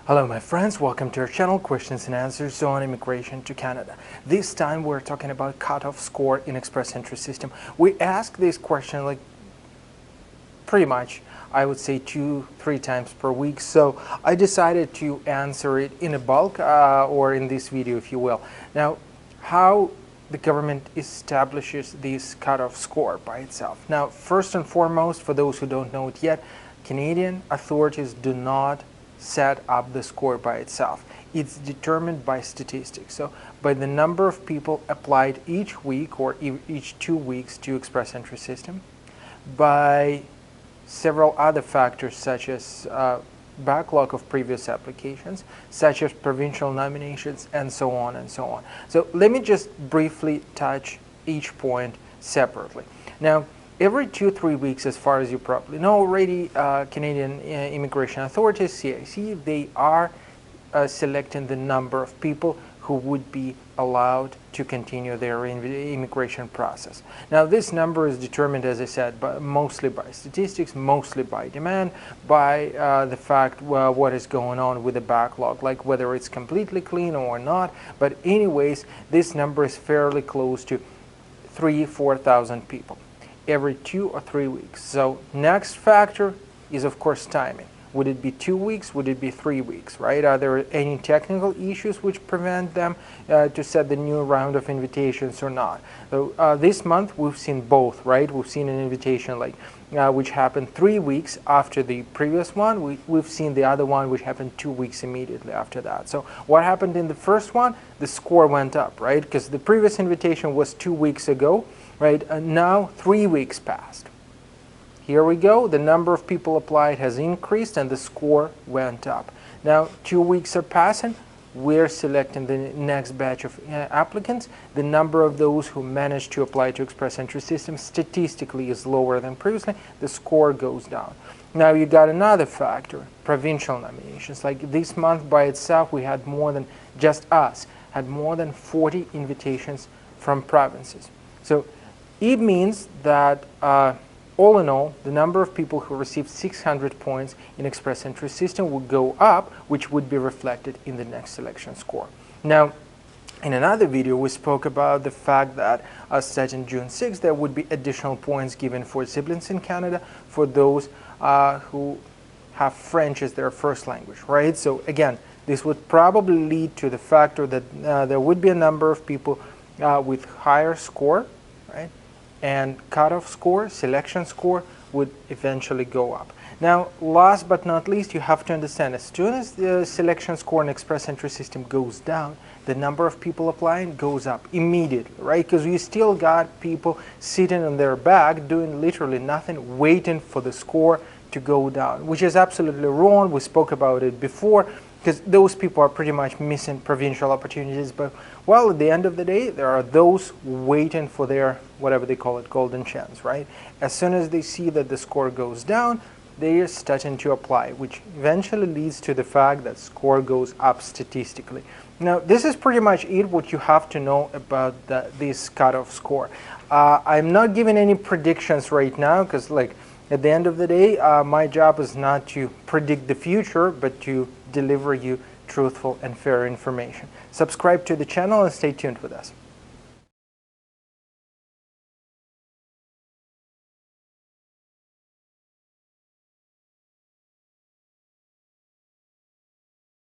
Hello my friends, welcome to our channel, questions and answers on immigration to Canada. This time we're talking about cutoff score in Express Entry system. We ask this question pretty much, I would say 2-3 times per week, so I decided to answer it in a bulk or in this video if you will. Now, how the government establishes this cutoff score by itself. Now, first and foremost, for those who don't know it yet, Canadian authorities do not set up the score by itself. It's determined by statistics, so by the number of people applied each week or each 2 weeks to Express Entry system, by several other factors such as backlog of previous applications, such as provincial nominations, and so on and so on. So let me just briefly touch each point separately. Now, every 2-3 weeks, as far as you probably know already, Canadian immigration authorities, CIC, they are selecting the number of people who would be allowed to continue their immigration process. Now, this number is determined, as I said, mostly by statistics, mostly by demand, by the fact what is going on with the backlog, like whether it's completely clean or not. But anyways, this number is fairly close to 3,000-4,000 people every 2 or 3 weeks. So next factor is of course timing. Would it be 2 weeks? Would it be 3 weeks, right? Are there any technical issues which prevent them to set the new round of invitations or not? So this month we've seen both, right? We've seen an invitation which happened 3 weeks after the previous one. We've seen the other one which happened 2 weeks immediately after that. So what happened in the first one? The score went up, right? Because the previous invitation was 2 weeks ago, right? And now 3 weeks passed. Here we go. The number of people applied has increased and the score went up. Now 2 weeks are passing. We're selecting the next batch of applicants. The number of those who managed to apply to Express Entry system statistically is lower than previously. The score goes down. Now you got another factor, provincial nominations. Like this month by itself, we had more than, just us, had more than 40 invitations from provinces. So it means that all in all, the number of people who received 600 points in Express Entry system would go up, which would be reflected in the next selection score. Now, in another video, we spoke about the fact that starting June 6th, there would be additional points given for siblings in Canada for those who have French as their first language, right? So again, this would probably lead to the factor that there would be a number of people with higher score, right? And cutoff score, selection score, would eventually go up. Now, last but not least, you have to understand, as soon as the selection score in Express Entry system goes down, the number of people applying goes up immediately, right? Because you still got people sitting on their back, doing literally nothing, waiting for the score to go down, which is absolutely wrong. We spoke about it before, because those people are pretty much missing provincial opportunities. But, well, at the end of the day, there are those waiting for their, whatever they call it, golden chance, right? As soon as they see that the score goes down, they are starting to apply, which eventually leads to the fact that score goes up statistically. Now, this is pretty much it, what you have to know about this cutoff score. I'm not giving any predictions right now, because, at the end of the day, my job is not to predict the future, but to deliver you truthful and fair information. Subscribe to the channel and stay tuned with us.